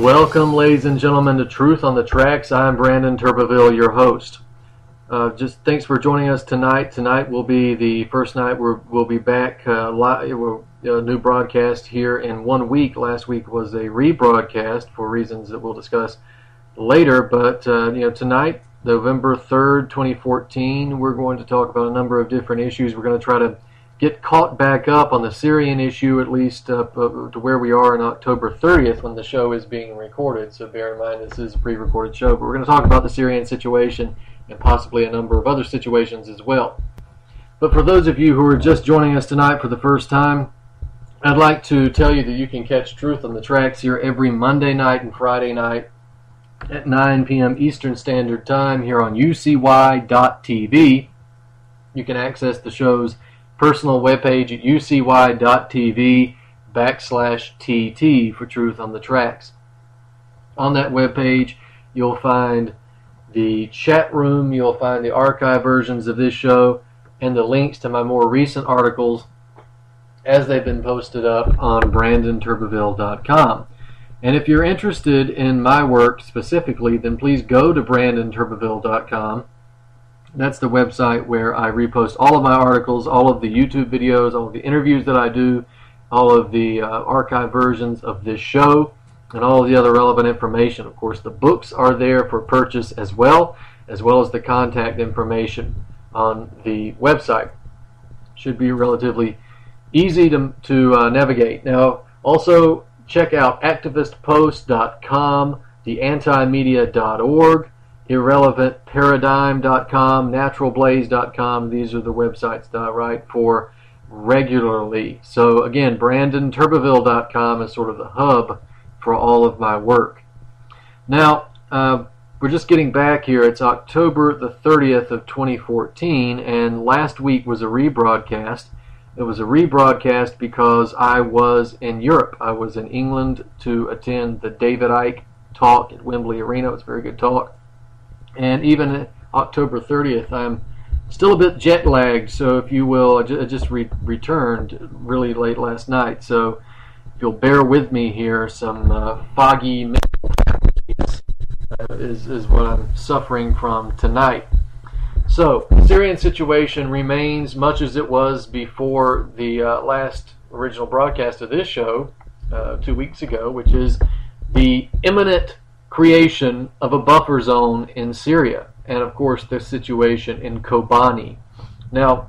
Welcome, ladies and gentlemen, to Truth on the Tracks. I'm Brandon Turbeville, your host. Just thanks for joining us tonight. Tonight will be the first night we'll be back live. A new broadcast here in 1 week. Last week was a rebroadcast for reasons that we'll discuss later. But tonight, November 3rd, 2014, we're going to talk about a number of different issues. We're going to try to get caught back up on the Syrian issue, at least up to where we are on October 30th when the show is being recorded. So bear in mind this is a pre-recorded show. But we're going to talk about the Syrian situation and possibly a number of other situations as well. But for those of you who are just joining us tonight for the first time, I'd like to tell you that you can catch Truth on the Tracks here every Monday night and Friday night at 9 p.m. Eastern Standard Time here on ucy.tv. You can access the show's personal webpage at ucy.tv/TT for Truth on the Tracks. On that webpage, you'll find the chat room, you'll find the archive versions of this show, and the links to my more recent articles as they've been posted up on BrandonTurbeville.com. And if you're interested in my work specifically, then please go to BrandonTurbeville.com. That's the website where I repost all of my articles, all of the YouTube videos, all of the interviews that I do, all of the archive versions of this show, and all of the other relevant information. Of course, the books are there for purchase as well as the contact information on the website. Should be relatively easy to navigate. Now, also check out activistpost.com, theantimedia.org, irrelevantparadigm.com, naturalblaze.com. These are the websites that I write for regularly. So again, BrandonTurbeville.com is sort of the hub for all of my work. Now, we're just getting back here. It's October the 30th of 2014, and last week was a rebroadcast. It was a rebroadcast because I was in Europe. I was in England to attend the David Icke talk at Wembley Arena. It was a very good talk. And even October 30th, I'm still a bit jet lagged, so if you will, I just returned really late last night. So if you'll bear with me here, some foggy mental faculties is what I'm suffering from tonight. So the Syrian situation remains much as it was before the last original broadcast of this show 2 weeks ago, which is the imminent creation of a buffer zone in Syria, and of course the situation in Kobani. Now,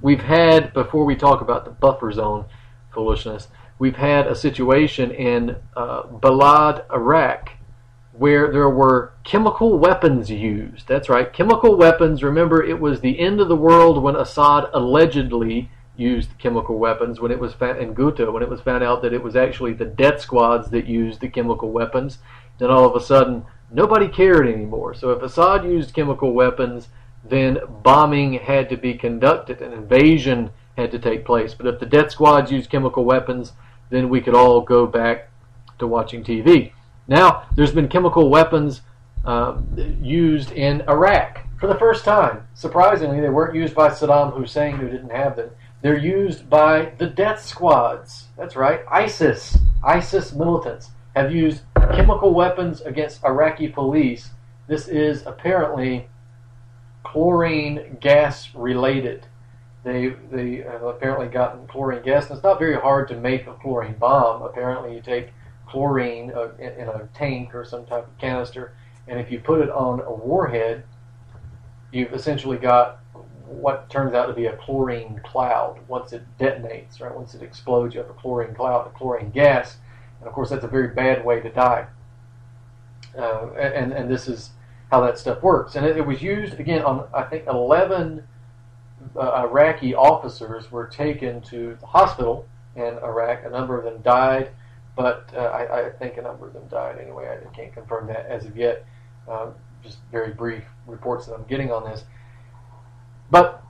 we've had, before we talk about the buffer zone foolishness, we've had a situation in Balad, Iraq, where there were chemical weapons used. That's right, chemical weapons. Remember, it was the end of the world when Assad allegedly used chemical weapons, when it was in Ghouta, when it was found out that it was actually the death squads that used the chemical weapons. Then all of a sudden, nobody cared anymore. So if Assad used chemical weapons, then bombing had to be conducted, an invasion had to take place. But if the death squads used chemical weapons, then we could all go back to watching TV. Now, there's been chemical weapons used in Iraq for the first time. Surprisingly, they weren't used by Saddam Hussein, who didn't have them. They're used by the death squads. That's right, ISIS. ISIS militants have used chemical weapons against Iraqi police. This is apparently chlorine gas related. They have apparently gotten chlorine gas. And it's not very hard to make a chlorine bomb. Apparently you take chlorine in a tank or some type of canister, and if you put it on a warhead, you've essentially got what turns out to be a chlorine cloud. Once it detonates, right, once it explodes, you have a chlorine cloud, a chlorine gas, and of course that's a very bad way to die. And this is how that stuff works. And it was used again on, I think, 11 Iraqi officers were taken to the hospital in Iraq. A number of them died, but I think a number of them died anyway. I can't confirm that as of yet. Just very brief reports that I'm getting on this. But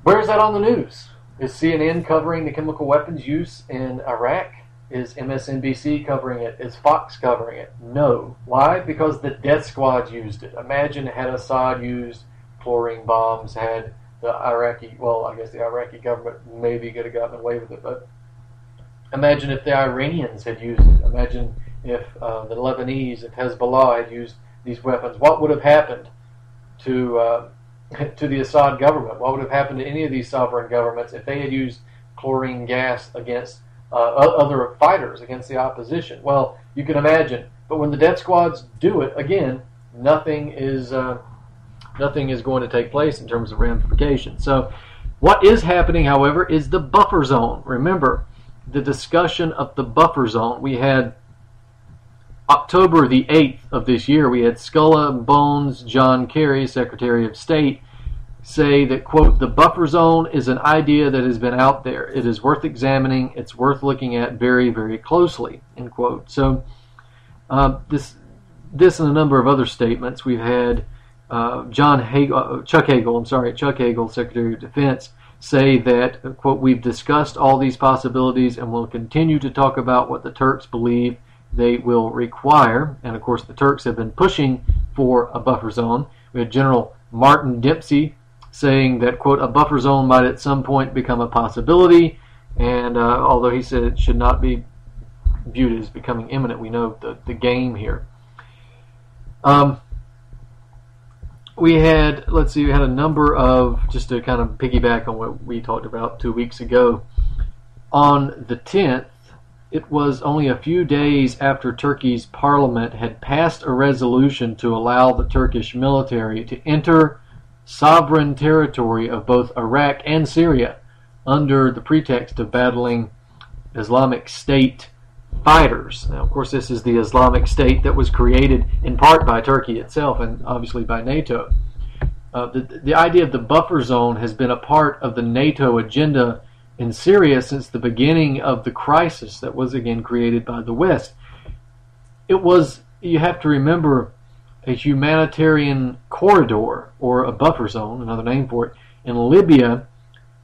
where's that on the news? Is CNN covering the chemical weapons use in Iraq? Is MSNBC covering it? Is Fox covering it? No. Why? Because the death squads used it. Imagine had Assad used chlorine bombs, had the Iraqi, well, I guess the Iraqi government maybe could have gotten away with it, but imagine if the Iranians had used it. Imagine if the Lebanese, if Hezbollah had used these weapons, what would have happened to to the Assad government? What would have happened to any of these sovereign governments if they had used chlorine gas against other fighters, against the opposition? Well, you can imagine. But when the death squads do it, again, nothing is going to take place in terms of ramifications. So what is happening, however, is the buffer zone. Remember the discussion of the buffer zone. We had October the 8th of this year, we had Skulla Bones John Kerry, Secretary of State, say that, quote, the buffer zone is an idea that has been out there. It is worth examining. It's worth looking at very, very closely, end quote. So this and a number of other statements. We've had Chuck Hagel, Secretary of Defense, say that, quote, we've discussed all these possibilities and will continue to talk about what the Turks believe they will require. And of course the Turks have been pushing for a buffer zone. We had General Martin Dempsey saying that, quote, a buffer zone might at some point become a possibility, and although he said it should not be viewed as becoming imminent, we know the game here. We had a number of, just to kind of piggyback on what we talked about 2 weeks ago, on the 10th, it was only a few days after Turkey's parliament had passed a resolution to allow the Turkish military to enter sovereign territory of both Iraq and Syria under the pretext of battling Islamic State fighters. Now, of course, this is the Islamic State that was created in part by Turkey itself and obviously by NATO. The idea of the buffer zone has been a part of the NATO agenda in Syria since the beginning of the crisis that was again created by the West. It was, you have to remember, a humanitarian corridor, or a buffer zone, another name for it, in Libya.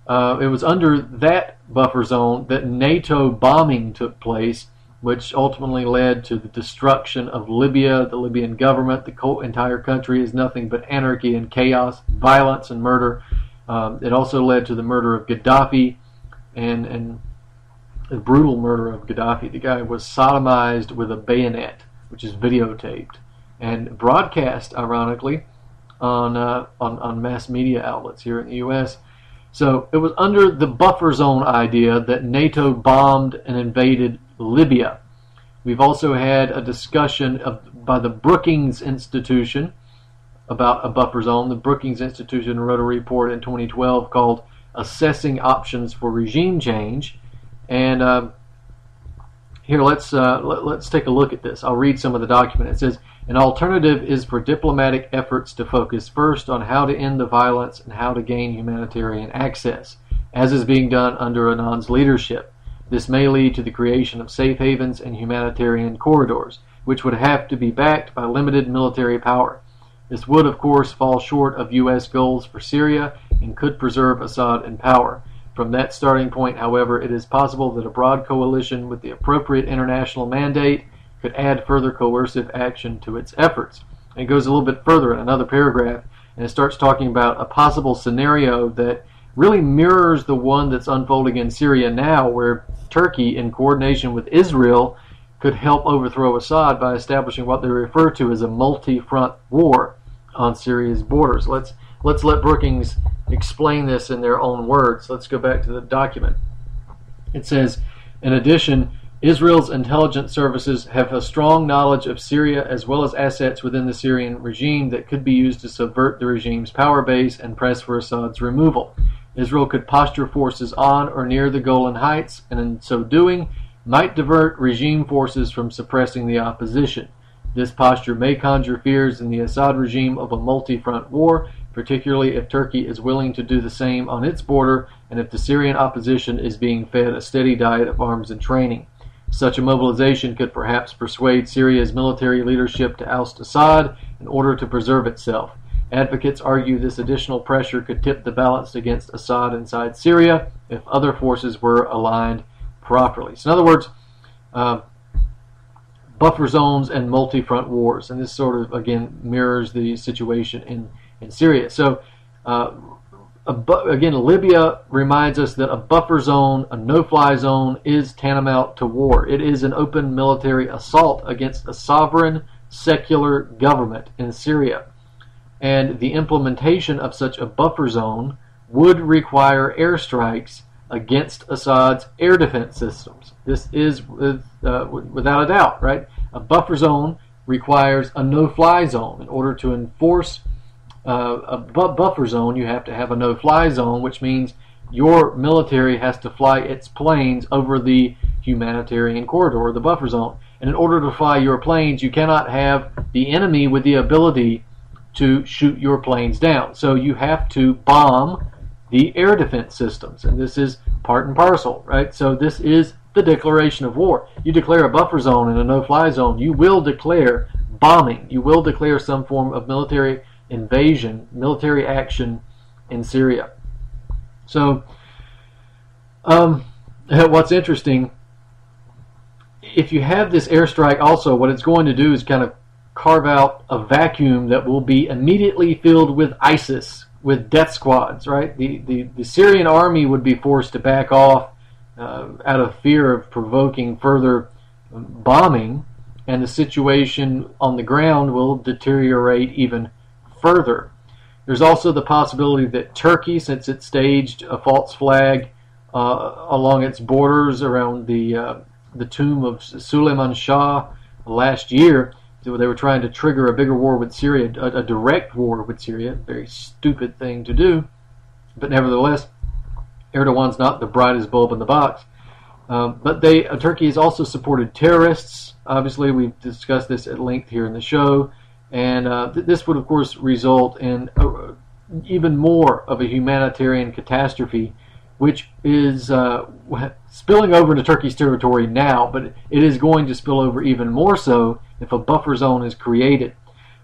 It was under that buffer zone that NATO bombing took place, which ultimately led to the destruction of Libya, the Libyan government. The entire country is nothing but anarchy and chaos, violence and murder. It also led to the murder of Gaddafi, and the brutal murder of Gaddafi. The guy was sodomized with a bayonet, which is videotaped and broadcast, ironically, on mass media outlets here in the U.S. So it was under the buffer zone idea that NATO bombed and invaded Libya. We've also had a discussion by the Brookings Institution about a buffer zone. The Brookings Institution wrote a report in 2012 called Assessing Options for Regime Change. And here, let's take a look at this. I'll read some of the document. It says, an alternative is for diplomatic efforts to focus first on how to end the violence and how to gain humanitarian access, as is being done under Annan's leadership. This may lead to the creation of safe havens and humanitarian corridors, which would have to be backed by limited military power. This would, of course, fall short of U.S. goals for Syria and could preserve Assad in power. From that starting point, however, it is possible that a broad coalition with the appropriate international mandate could add further coercive action to its efforts. And it goes a little bit further in another paragraph, and it starts talking about a possible scenario that really mirrors the one that's unfolding in Syria now, where Turkey, in coordination with Israel, could help overthrow Assad by establishing what they refer to as a multi-front war on Syria's borders. Let's let Brookings explain this in their own words. Let's go back to the document. It says, in addition, Israel's intelligence services have a strong knowledge of Syria as well as assets within the Syrian regime that could be used to subvert the regime's power base and press for Assad's removal. Israel could posture forces on or near the Golan Heights, and in so doing, might divert regime forces from suppressing the opposition. This posture may conjure fears in the Assad regime of a multi-front war, particularly if Turkey is willing to do the same on its border and if the Syrian opposition is being fed a steady diet of arms and training. Such a mobilization could perhaps persuade Syria's military leadership to oust Assad in order to preserve itself. Advocates argue this additional pressure could tip the balance against Assad inside Syria if other forces were aligned properly. So in other words, buffer zones and multi-front wars, and this sort of, again, mirrors the situation in Syria. So again, Libya reminds us that a buffer zone, a no-fly zone, is tantamount to war. It is an open military assault against a sovereign, secular government in Syria. And the implementation of such a buffer zone would require airstrikes against Assad's air defense systems. This is without a doubt, right? A buffer zone requires a no-fly zone. In order to enforce a buffer zone, you have to have a no-fly zone, which means your military has to fly its planes over the humanitarian corridor, the buffer zone. And in order to fly your planes, you cannot have the enemy with the ability to shoot your planes down. So you have to bomb the air defense systems, and this is part and parcel, right? So this is the declaration of war. You declare a buffer zone and a no-fly zone, you will declare bombing. You will declare some form of military invasion, military action in Syria. So, what's interesting, if you have this airstrike also, what it's going to do is kind of carve out a vacuum that will be immediately filled with ISIS, with death squads, right? The Syrian army would be forced to back off out of fear of provoking further bombing, and the situation on the ground will deteriorate even further. There's also the possibility that Turkey, since it staged a false flag along its borders around the tomb of Suleiman Shah last year, they were trying to trigger a bigger war with Syria, a direct war with Syria. Very stupid thing to do, but nevertheless, Erdogan's not the brightest bulb in the box. But Turkey has also supported terrorists. Obviously, we've discussed this at length here in the show. And this would, of course, result in even more of a humanitarian catastrophe, which is spilling over into Turkey's territory now, but it is going to spill over even more so if a buffer zone is created.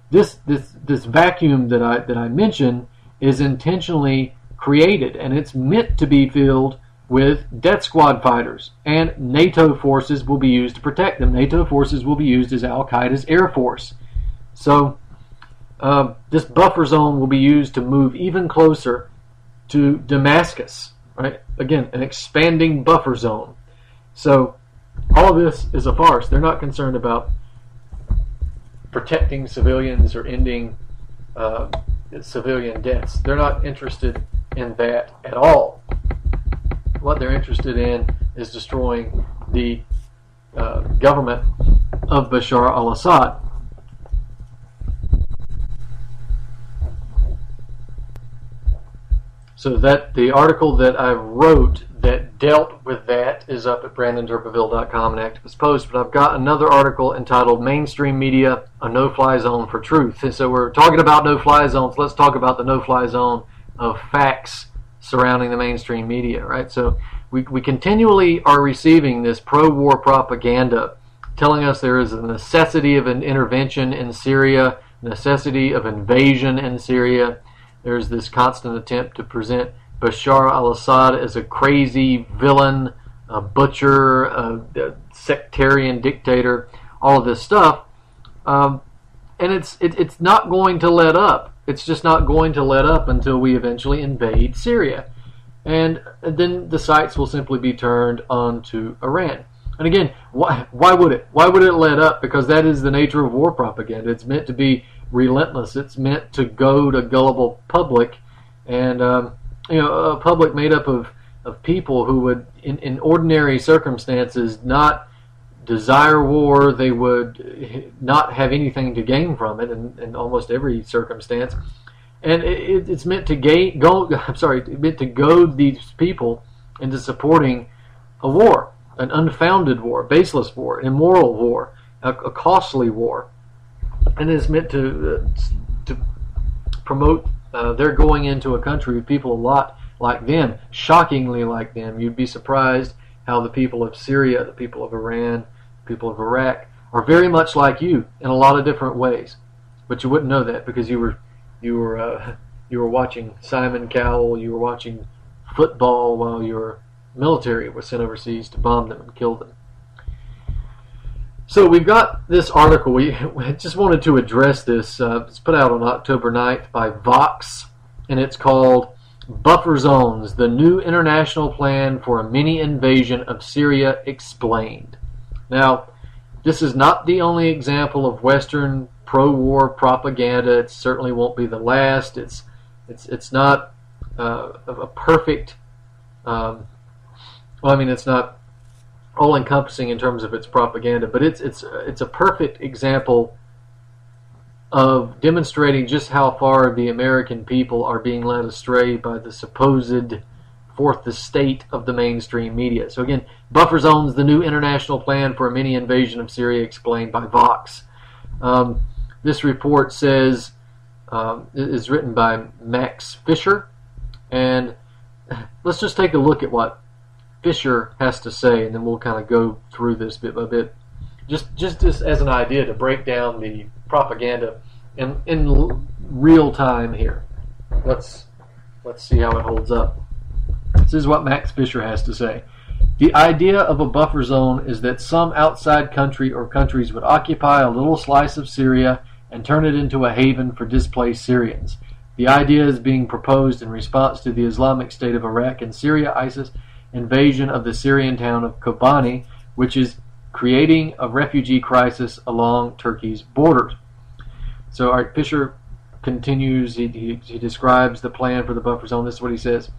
This vacuum that I mentioned is intentionally created, and it's meant to be filled with death squad fighters, and NATO forces will be used to protect them. NATO forces will be used as Al-Qaeda's air force. So this buffer zone will be used to move even closer to Damascus, right? Again, an expanding buffer zone. So all of this is a farce. They're not concerned about protecting civilians or ending civilian deaths. They're not interested in that at all. What they're interested in is destroying the government of Bashar al-Assad. So that the article that I wrote that dealt with that is up at BrandonTurbeville.com and Activist Post. But I've got another article entitled "Mainstream Media: A No-Fly Zone for Truth." And so we're talking about no-fly zones. Let's talk about the no-fly zone of facts surrounding the mainstream media, right? So we continually are receiving this pro-war propaganda telling us there is a necessity of an intervention in Syria, necessity of invasion in Syria. There's this constant attempt to present Bashar al-Assad as a crazy villain, a butcher, a sectarian dictator, all of this stuff. And it's not going to let up. It's just not going to let up until we eventually invade Syria. And then the sights will simply be turned onto Iran. And again, why would it? Why would it let up? Because that is the nature of war propaganda. It's meant to be relentless. It's meant to goad a gullible public, and a public made up of people who would, in ordinary circumstances, not desire war. They would not have anything to gain from it in almost every circumstance. And it's meant to meant to goad these people into supporting a war, an unfounded war, baseless war, immoral war, a costly war. And it's meant to promote their going into a country with people a lot like them, shockingly like them. You'd be surprised how the people of Syria, the people of Iran, the people of Iraq are very much like you in a lot of different ways. But you wouldn't know that because you were watching Simon Cowell, you were watching football while your military was sent overseas to bomb them and kill them. So we've got this article. We just wanted to address this. It's put out on October 9th by Vox, and it's called Buffer zones, the new international plan for a mini invasion of Syria explained. Now, this is not the only example of Western pro-war propaganda. It certainly won't be the last. It's not a perfect. It's not all-encompassing in terms of its propaganda, but it's a perfect example of demonstrating just how far the American people are being led astray by the supposed fourth estate of the mainstream media. So again, buffer zones, the new international plan for a mini invasion of Syria explained by Vox. This report says, is written by Max Fisher, and let's just take a look at what Fisher has to say, and then we'll kind of go through this bit by bit. Just as an idea to break down the propaganda in real time here. Let's see how it holds up. This is what Max Fisher has to say. The idea of a buffer zone is that some outside country or countries would occupy a little slice of Syria and turn it into a haven for displaced Syrians. The idea is being proposed in response to the Islamic State of Iraq and Syria ISIS invasion of the Syrian town of Kobani, which is creating a refugee crisis along Turkey's borders. So Art Fisher continues, he describes the plan for the buffer zone. This is what he says.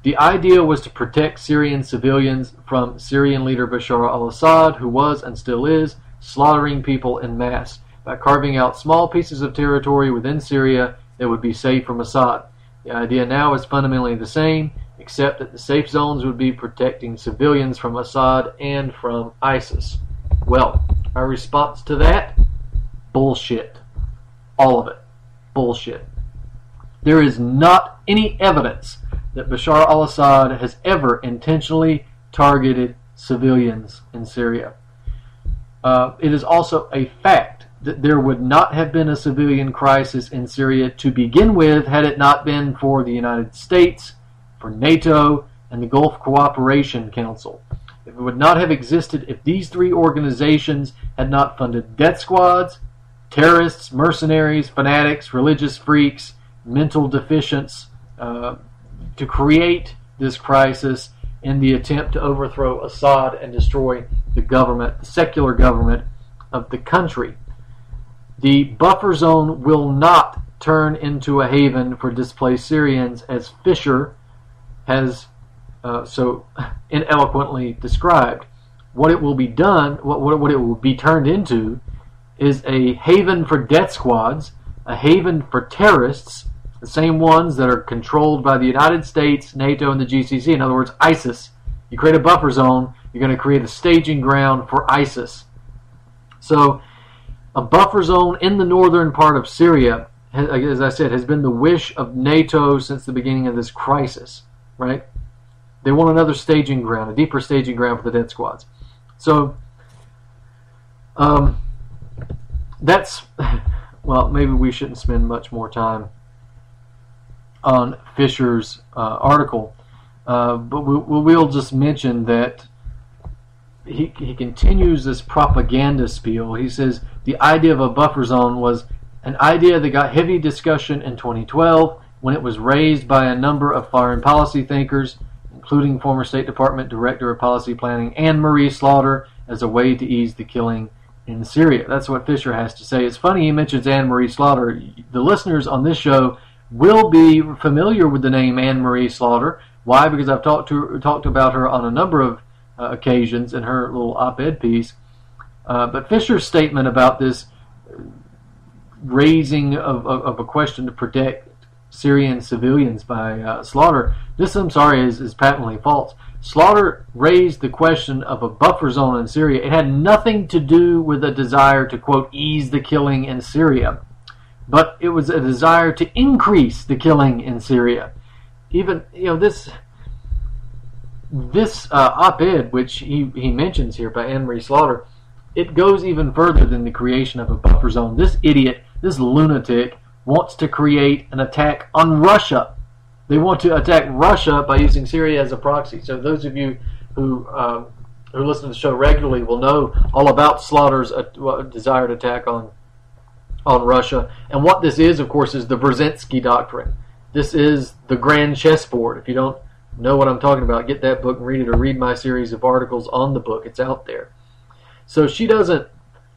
The idea was to protect Syrian civilians from Syrian leader Bashar al-Assad, who was and still is slaughtering people en masse, by carving out small pieces of territory within Syria that would be safe from Assad. The idea now is fundamentally the same, except that the safe zones would be protecting civilians from Assad and from ISIS. Well, our response to that? Bullshit. All of it. Bullshit. There is not any evidence that Bashar al-Assad has ever intentionally targeted civilians in Syria. It is also a fact that there would not have been a civilian crisis in Syria to begin with had it not been for the United States, for NATO, and the Gulf Cooperation Council. It would not have existed if these three organizations had not funded death squads, terrorists, mercenaries, fanatics, religious freaks, mental deficients, to create this crisis in the attempt to overthrow Assad and destroy the government, the secular government of the country. The buffer zone will not turn into a haven for displaced Syrians, as Fisher has so ineloquently described. What it will be done, what it will be turned into, is a haven for death squads, a haven for terrorists, the same ones that are controlled by the United States, NATO, and the GCC. In other words, ISIS. You create a buffer zone, you're going to create a staging ground for ISIS. So, a buffer zone in the northern part of Syria, as I said, has been the wish of NATO since the beginning of this crisis, right? They want another staging ground, a deeper staging ground for the death squads. So, that's, well, maybe we shouldn't spend much more time on Fisher's article, but we'll just mention that he continues this propaganda spiel. He says the idea of a buffer zone was an idea that got heavy discussion in 2012 when it was raised by a number of foreign policy thinkers, including former State Department Director of Policy Planning Anne-Marie Slaughter, as a way to ease the killing in Syria. That's what Fisher has to say. It's funny he mentions Anne-Marie Slaughter. The listeners on this show will be familiar with the name Anne-Marie Slaughter. Why? Because I've talked about her on a number of occasions in her little op-ed piece. But Fisher's statement about this raising of a question to protect Syrian civilians by Slaughter, this, I'm sorry, is patently false. Slaughter raised the question of a buffer zone in Syria. It had nothing to do with a desire to, quote, ease the killing in Syria, but it was a desire to increase the killing in Syria. Even, this op-ed, which he mentions here by Anne-Marie Slaughter, it goes even further than the creation of a buffer zone. This idiot, this lunatic, wants to create an attack on Russia. They want to attack Russia by using Syria as a proxy. So those of you who listen to the show regularly will know all about Slaughter's desired attack on Russia. And what this is, of course, is the Brzezinski Doctrine. This is the grand chessboard. If you don't know what I'm talking about, get that book and read it, or read my series of articles on the book. It's out there. So she doesn't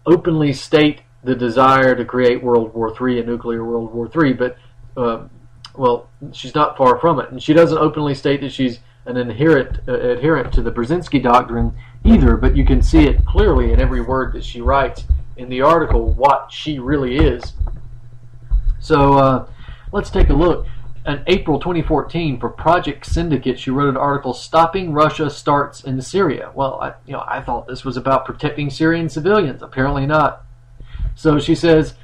openly state the desire to create World War III, a nuclear World War III, but, well, she's not far from it. And she doesn't openly state that she's an adherent to the Brzezinski doctrine either, but you can see it clearly in every word that she writes in the article what she really is. So let's take a look. In April 2014, for Project Syndicate, she wrote an article, "Stopping Russia Starts in Syria." Well, I thought this was about protecting Syrian civilians. Apparently not. So she says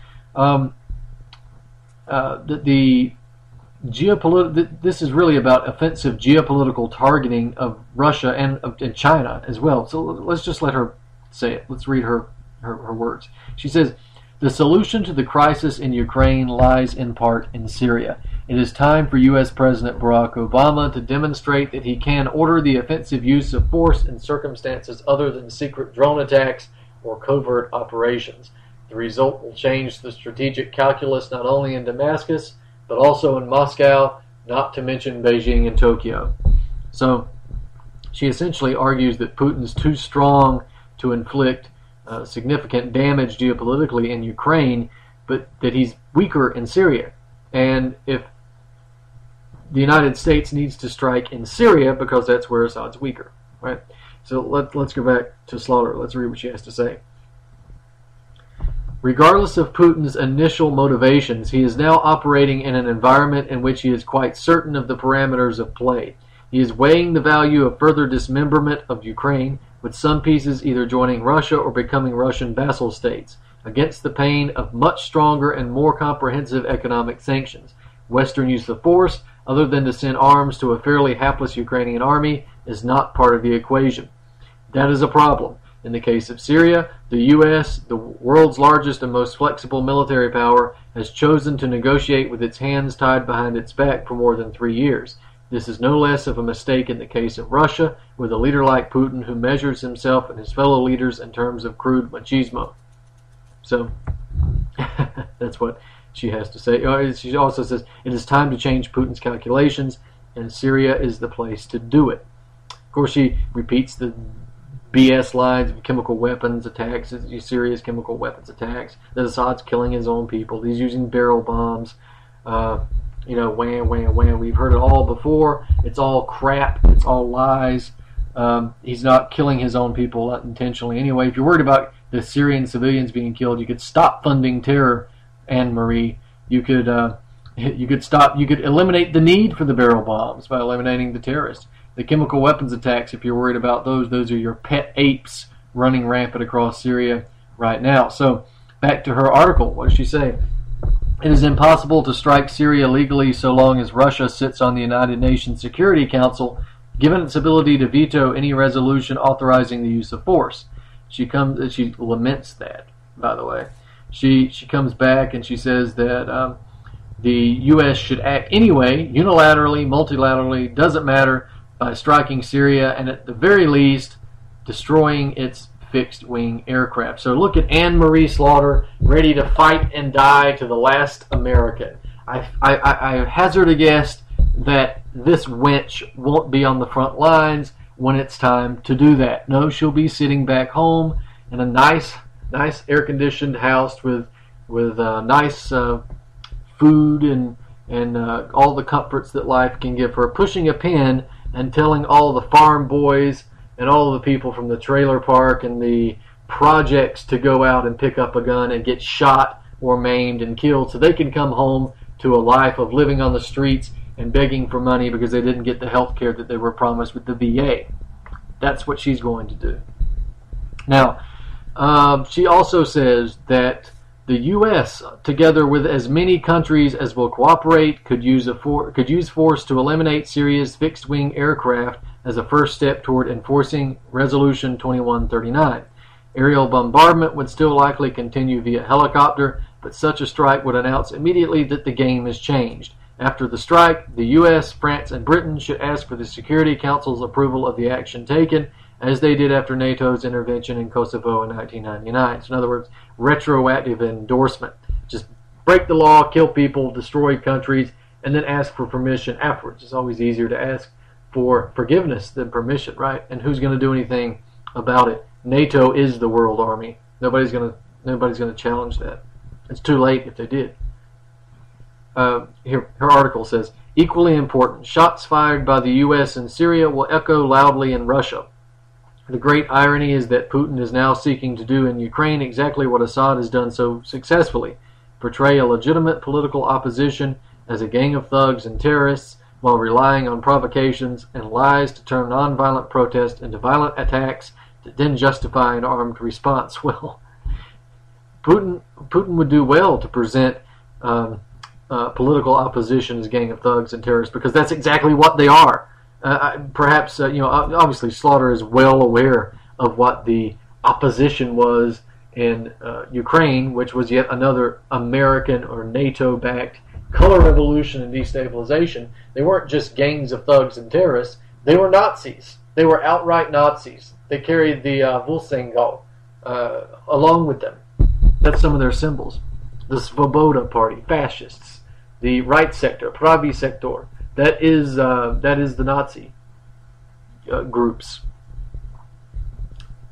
this is really about offensive geopolitical targeting of Russia and China as well. So let's just let her say it. Let's read her words. She says, "The solution to the crisis in Ukraine lies in part in Syria. It is time for U.S. President Barack Obama to demonstrate that he can order the offensive use of force in circumstances other than secret drone attacks or covert operations. The result will change the strategic calculus not only in Damascus, but also in Moscow, not to mention Beijing and Tokyo." So she essentially argues that Putin's too strong to inflict significant damage geopolitically in Ukraine, but that he's weaker in Syria. And if the United States needs to strike in Syria because that's where Assad's weaker, right? So let's go back to Slaughter. Let's read what she has to say. "Regardless of Putin's initial motivations, he is now operating in an environment in which he is quite certain of the parameters of play. He is weighing the value of further dismemberment of Ukraine, with some pieces either joining Russia or becoming Russian vassal states, against the pain of much stronger and more comprehensive economic sanctions. Western use of force, other than to send arms to a fairly hapless Ukrainian army, is not part of the equation. That is a problem. In the case of Syria, the U.S., the world's largest and most flexible military power, has chosen to negotiate with its hands tied behind its back for more than 3 years. This is no less of a mistake in the case of Russia, with a leader like Putin who measures himself and his fellow leaders in terms of crude machismo." So, that's what she has to say. She also says, "It is time to change Putin's calculations, and Syria is the place to do it." Of course, she repeats the BS lines of chemical weapons attacks, serious chemical weapons attacks, that Assad's killing his own people, he's using barrel bombs, wham, wham, wham. We've heard it all before. It's all crap. It's all lies. He's not killing his own people intentionally. Anyway, if you're worried about the Syrian civilians being killed, you could stop funding terror, Anne-Marie. You could eliminate the need for the barrel bombs by eliminating the terrorists. The chemical weapons attacks, if you're worried about those are your pet apes running rampant across Syria right now. So, back to her article. What does she say? "It is impossible to strike Syria legally so long as Russia sits on the United Nations Security Council, given its ability to veto any resolution authorizing the use of force." She laments that, by the way. She comes back and she says that the U.S. should act anyway, unilaterally, multilaterally, doesn't matter, by striking Syria and at the very least destroying its fixed-wing aircraft. So look at Anne-Marie Slaughter, ready to fight and die to the last American. I hazard a guess that this wench won't be on the front lines when it's time to do that. No, she'll be sitting back home in a nice air-conditioned house with nice food and all the comforts that life can give her, pushing a pen and telling all the farm boys and all the people from the trailer park and the projects to go out and pick up a gun and get shot or maimed and killed so they can come home to a life of living on the streets and begging for money because they didn't get the health care that they were promised with the VA. That's what she's going to do. Now, she also says that the U.S., together with as many countries as will cooperate, could use force to eliminate Syria's fixed-wing aircraft as a first step toward enforcing Resolution 2139. Aerial bombardment would still likely continue via helicopter, but such a strike would announce immediately that the game has changed. After the strike, the U.S., France, and Britain should ask for the Security Council's approval of the action taken, as they did after NATO's intervention in Kosovo in 1999. So in other words, retroactive endorsement. Just break the law, kill people, destroy countries, and then ask for permission afterwards. It's always easier to ask for forgiveness than permission, right? And who's going to do anything about it? NATO is the world army. Nobody's going to challenge that. It's too late if they did. Here, her article says, equally important, shots fired by the U.S. in Syria will echo loudly in Russia. The great irony is that Putin is now seeking to do in Ukraine exactly what Assad has done so successfully, portray a legitimate political opposition as a gang of thugs and terrorists while relying on provocations and lies to turn nonviolent protest into violent attacks that then justify an armed response. Well, Putin would do well to present political opposition as a gang of thugs and terrorists, because that's exactly what they are. Perhaps, obviously Slaughter is well aware of what the opposition was in Ukraine, which was yet another American or NATO-backed color revolution and destabilization. They weren't just gangs of thugs and terrorists. They were Nazis. They were outright Nazis. They carried the Volksengel along with them. That's some of their symbols. The Svoboda Party, fascists. The right sector, Pravi Sector. That is the Nazi groups.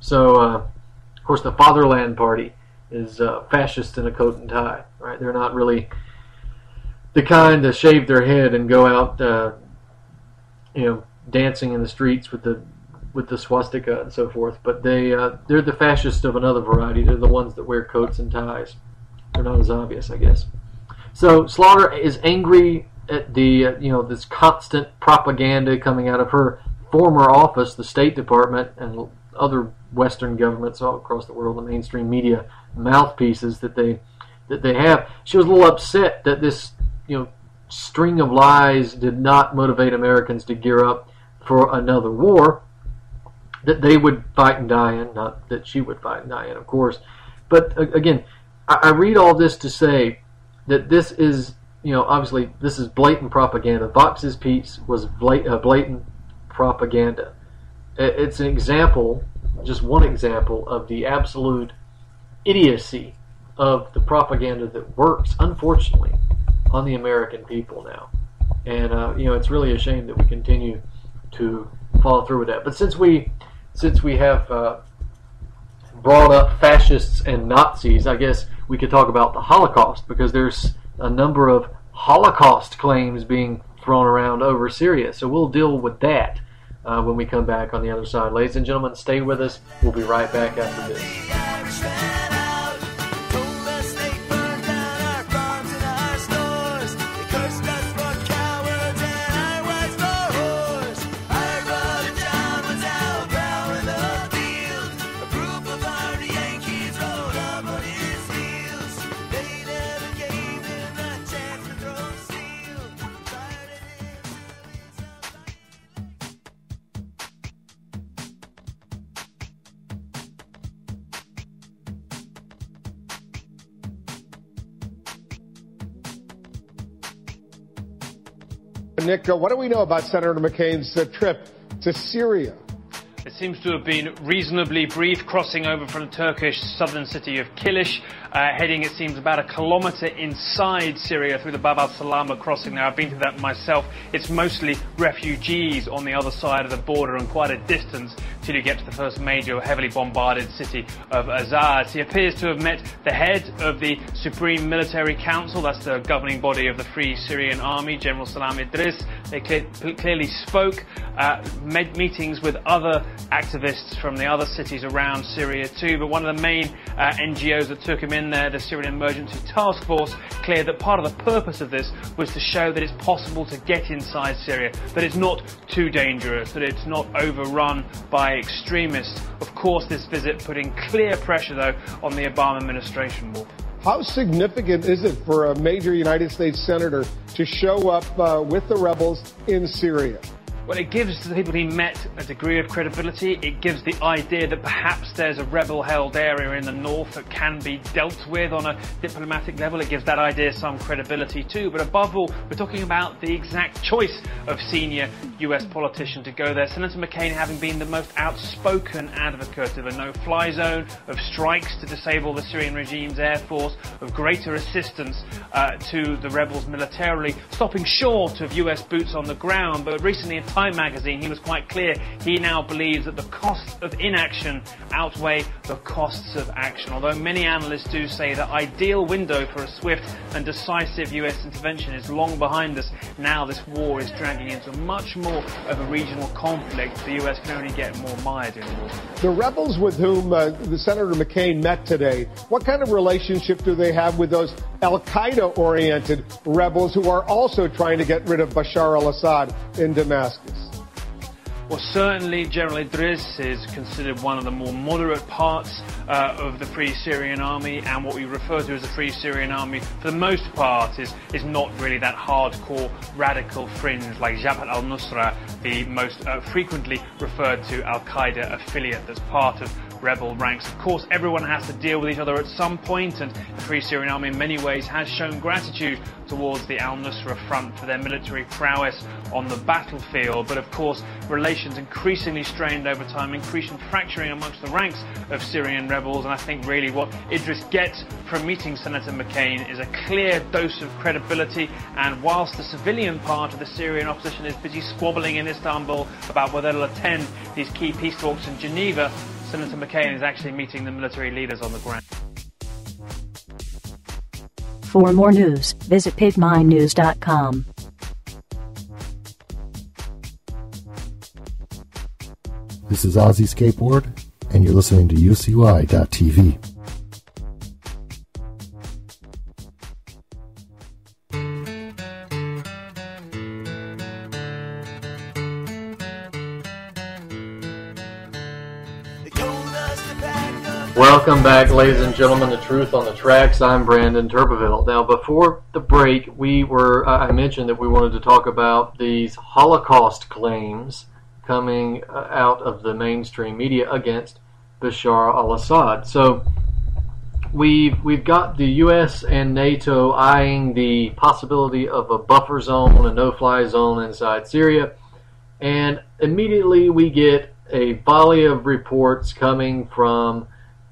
So, of course, the Fatherland Party is fascist in a coat and tie. Right? They're not really the kind to shave their head and go out, dancing in the streets with the swastika and so forth. But they're the fascists of another variety. They're the ones that wear coats and ties. They're not as obvious, I guess. So Slaughter is angry at the this constant propaganda coming out of her former office, the State Department, and other Western governments all across the world, the mainstream media mouthpieces that they have. She was a little upset that this string of lies did not motivate Americans to gear up for another war that they would fight and die in, not that she would fight and die in, of course. But again, I read all this to say that this is, obviously this is blatant propaganda. Vox's piece was blatant propaganda. It's an example, just one example, of the absolute idiocy of the propaganda that works, unfortunately, on the American people now. And, it's really a shame that we continue to follow through with that. But since we have brought up fascists and Nazis, I guess we could talk about the Holocaust, because there's a number of Holocaust claims being thrown around over Syria. So we'll deal with that when we come back on the other side. Ladies and gentlemen, stay with us. We'll be right back after this. Nick, what do we know about Senator McCain's trip to Syria? It seems to have been reasonably brief, crossing over from the Turkish southern city of Kilish, heading, it seems, about a kilometre inside Syria through the Bab al-Salama crossing. Now, I've been through that myself. It's mostly refugees on the other side of the border, and quite a distance till you get to the first major heavily bombarded city of Azaz. He appears to have met the head of the Supreme Military Council, that's the governing body of the Free Syrian Army, General Salam Idris. They clearly spoke, made meetings with other activists from the other cities around Syria too, but one of the main NGOs that took him in there, the Syrian Emergency Task Force, cleared that part of the purpose of this was to show that it's possible to get inside Syria, that it's not too dangerous, that it's not overrun by extremists. Of course, this visit putting clear pressure, though, on the Obama administration, Wolf. How significant is it for a major United States senator to show up with the rebels in Syria? Well, it gives the people he met a degree of credibility. It gives the idea that perhaps there's a rebel-held area in the north that can be dealt with on a diplomatic level. It gives that idea some credibility too. But above all, we're talking about the exact choice of senior US politician to go there. Senator McCain having been the most outspoken advocate of a no-fly zone, of strikes to disable the Syrian regime's air force, of greater assistance to the rebels militarily, stopping short of US boots on the ground. But recently in Time magazine, he was quite clear. He now believes that the costs of inaction outweigh the costs of action. Although many analysts do say the ideal window for a swift and decisive US intervention is long behind us, now this war is dragging into much more of a regional conflict. The US can only get more mired in the war. The rebels with whom the Senator McCain met today, what kind of relationship do they have with those al-Qaeda-oriented rebels who are also trying to get rid of Bashar al-Assad in Damascus? Well, certainly General Idris is considered one of the more moderate parts of the Free Syrian Army, and what we refer to as the Free Syrian Army, for the most part, is not really that hardcore radical fringe like Jabhat al-Nusra, the most frequently referred to al-Qaeda affiliate that's part of rebel ranks. Of course, everyone has to deal with each other at some point, and the Free Syrian Army in many ways has shown gratitude towards the al-Nusra Front for their military prowess on the battlefield. But of course, relations increasingly strained over time, increasing fracturing amongst the ranks of Syrian rebels, and I think really what Idris gets from meeting Senator McCain is a clear dose of credibility. And whilst the civilian part of the Syrian opposition is busy squabbling in Istanbul about whether they'll attend these key peace talks in Geneva, Senator McCain is actually meeting the military leaders on the ground. For more news, visit pigminews.com. This is Ozzy Skateboard, and you're listening to UCY.tv. Welcome back, ladies and gentlemen, to Truth on the Tracks. I'm Brandon Turbeville. Now, before the break, I mentioned that we wanted to talk about these Holocaust claims coming out of the mainstream media against Bashar al-Assad. So we've got the U.S. and NATO eyeing the possibility of a buffer zone, a no-fly zone inside Syria, and immediately we get a volley of reports coming from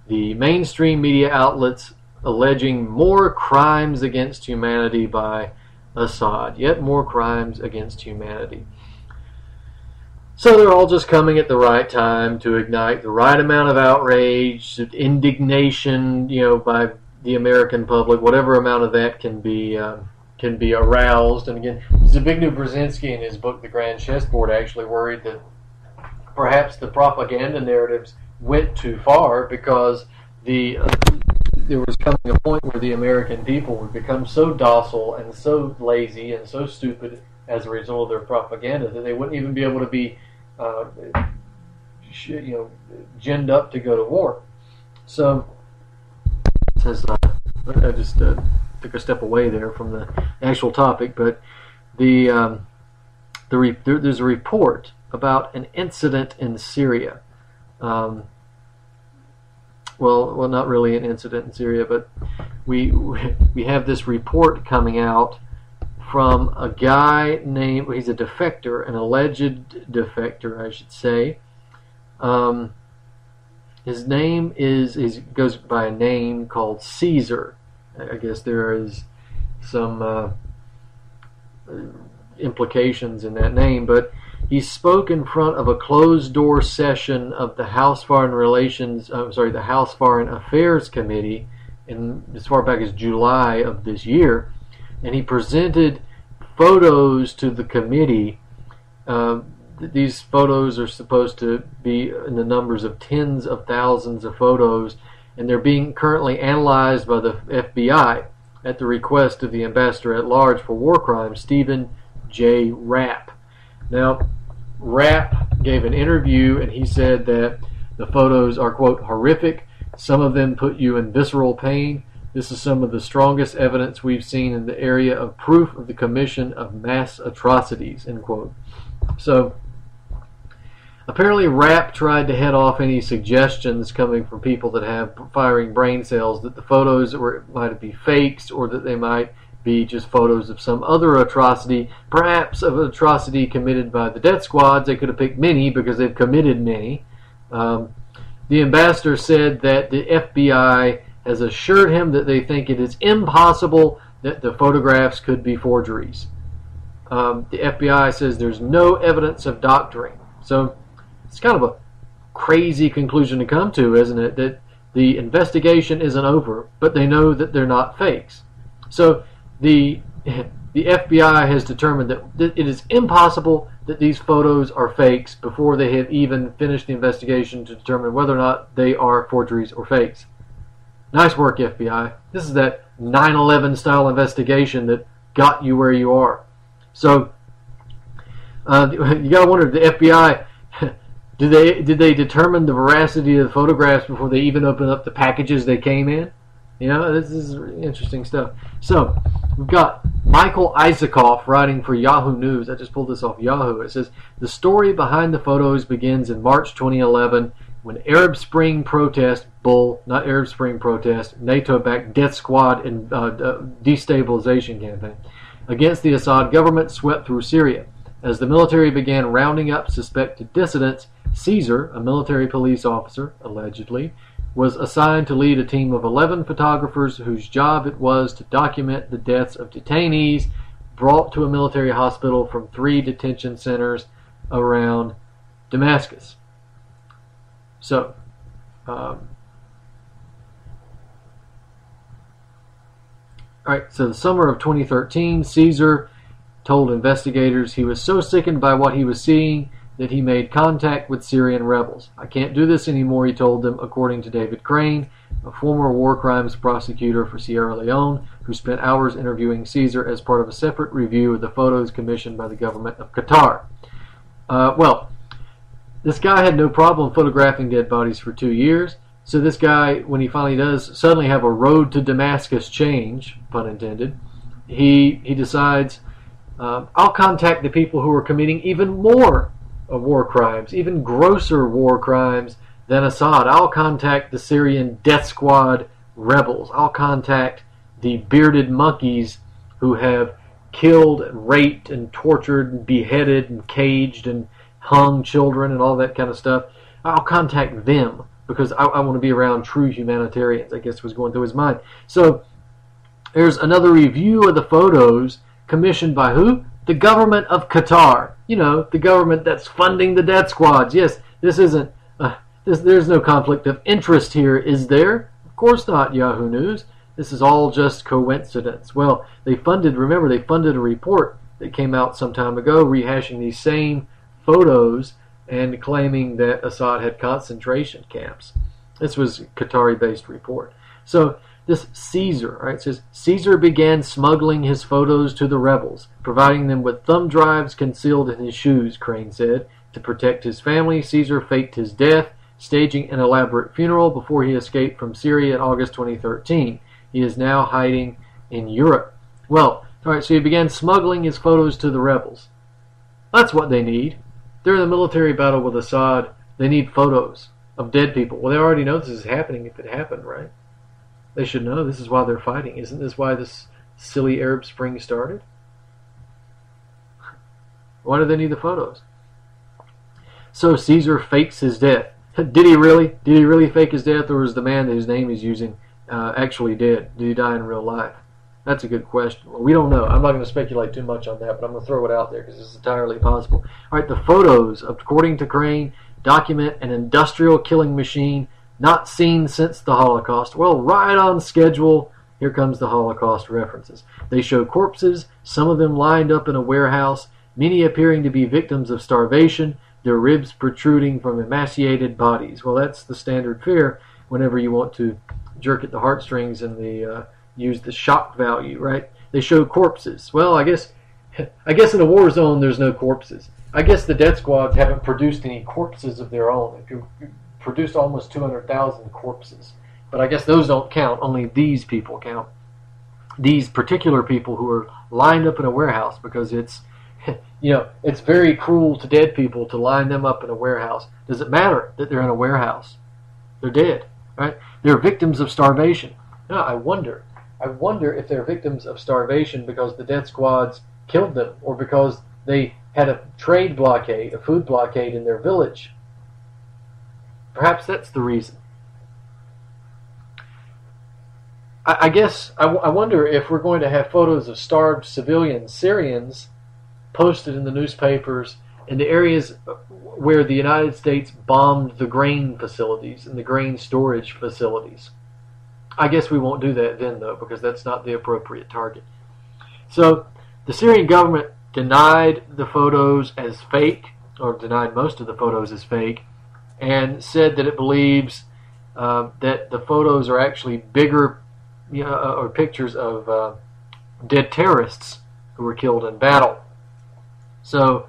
the mainstream media outlets alleging more crimes against humanity by Assad. Yet more crimes against humanity. So they're all just coming at the right time to ignite the right amount of outrage, indignation, by the American public. Whatever amount of that can be aroused. And again, Zbigniew Brzezinski in his book The Grand Chessboard actually worried that perhaps the propaganda narratives went too far, because there was coming a point where the American people would become so docile and so lazy and so stupid as a result of their propaganda that they wouldn't even be able to be ginned up to go to war. So I just took a step away there from the actual topic, but there's a report about an incident in Syria. Well, not really an incident in Syria, but we have this report coming out from a guy named, he's a defector, an alleged defector, I should say. His name goes by a name called Caesar. I guess there is some implications in that name, but he spoke in front of a closed-door session of the House Foreign Affairs Committee as far back as July of this year, and he presented photos to the committee. These photos are supposed to be in the numbers of tens of thousands of photos, and they're being currently analyzed by the FBI at the request of the Ambassador at Large for War Crimes, Stephen J. Rapp. Now, Rapp gave an interview, and he said that the photos are, quote, horrific. Some of them put you in visceral pain. This is some of the strongest evidence we've seen in the area of proof of the commission of mass atrocities, end quote. So apparently RAP tried to head off any suggestions coming from people that have firing brain cells that the photos might be fakes, or that they might be just photos of some other atrocity, perhaps of an atrocity committed by the death squads. They could have picked many because they've committed many. The ambassador said that the FBI has assured him that they think it is impossible that the photographs could be forgeries. The FBI says there's no evidence of doctoring. So it's kind of a crazy conclusion to come to, isn't it? That the investigation isn't over, but they know that they're not fakes. So the FBI has determined that it is impossible that these photos are fakes before they have even finished the investigation to determine whether or not they are forgeries or fakes. Nice work, FBI. This is that 9/11 style investigation that got you where you are. So you gotta wonder, the FBI, did they determine the veracity of the photographs before they even opened up the packages they came in? You know, this is interesting stuff. So we've got Michael Isaacoff writing for Yahoo News. I just pulled this off Yahoo. It says, the story behind the photos begins in March 2011 when Arab Spring protest, not Arab Spring protest, NATO-backed death squad and destabilization campaign against the Assad government swept through Syria. As the military began rounding up suspected dissidents, Caesar, a military police officer, allegedly, was assigned to lead a team of 11 photographers whose job it was to document the deaths of detainees brought to a military hospital from 3 detention centers around Damascus. So, alright, so the summer of 2013, Caesar told investigators he was so sickened by what he was seeing that he made contact with Syrian rebels. I can't do this anymore, he told them, according to David Crane, a former war crimes prosecutor for Sierra Leone, who spent hours interviewing Caesar as part of a separate review of the photos commissioned by the government of Qatar. Well, this guy had no problem photographing dead bodies for 2 years, so this guy, when he finally does suddenly have a road to Damascus change, pun intended, he decides, I'll contact the people who are committing even more war crimes, even grosser war crimes than Assad. I'll contact the Syrian death squad rebels. I'll contact the bearded monkeys who have killed, raped, and tortured, and beheaded, and caged, and hung children, and all that kind of stuff. I'll contact them because I want to be around true humanitarians, I guess was going through his mind. So there's another review of the photos commissioned by who? The government of Qatar. You know, the government that's funding the death squads. Yes, this isn't, there's no conflict of interest here, is there? Of course not, Yahoo News. This is all just coincidence. Well, remember, they funded a report that came out some time ago rehashing these same photos and claiming that Assad had concentration camps. This was a Qatari-based report. So this Caesar, right, says, Caesar began smuggling his photos to the rebels, providing them with thumb drives concealed in his shoes, Crane said. To protect his family, Caesar faked his death, staging an elaborate funeral before he escaped from Syria in August 2013. He is now hiding in Europe. Well, alright, so he began smuggling his photos to the rebels. That's what they need. They're in a military battle with Assad. They need photos of dead people. Well, they already know this is happening if it happened, right? They should know this is why they're fighting. Isn't this why this silly Arab Spring started? Why do they need the photos? So Caesar fakes his death. Did he really? Did he really fake his death, or was the man whose name he's using actually dead? Did he die in real life? That's a good question. Well, we don't know. I'm not going to speculate too much on that, but I'm going to throw it out there because it's entirely possible. All right, the photos, according to Crane, document an industrial killing machine not seen since the Holocaust. Well, right on schedule. Here comes the Holocaust references. They show corpses, some of them lined up in a warehouse, many appearing to be victims of starvation, their ribs protruding from emaciated bodies. Well, that's the standard fare whenever you want to jerk at the heartstrings and use the shock value, right? They show corpses. Well, I guess in a war zone there's no corpses. I guess the death squads haven't produced any corpses of their own. If you produced almost 200,000 corpses. But I guess those don't count. Only these people count. These particular people who are lined up in a warehouse because it's it's very cruel to dead people to line them up in a warehouse. Does it matter that they're in a warehouse? They're dead, right? They're victims of starvation. Now, I wonder if they're victims of starvation because the death squads killed them, or because they had a trade blockade, a food blockade in their village. Perhaps that's the reason. I guess I wonder if we're going to have photos of starved civilian Syrians posted in the newspapers in the areas where the United States bombed the grain facilities and the grain storage facilities. I guess we won't do that then, though, because that's not the appropriate target. So the Syrian government denied the photos as fake, or denied most of the photos as fake, and said that it believes that the photos are actually bigger, or pictures of dead terrorists who were killed in battle. So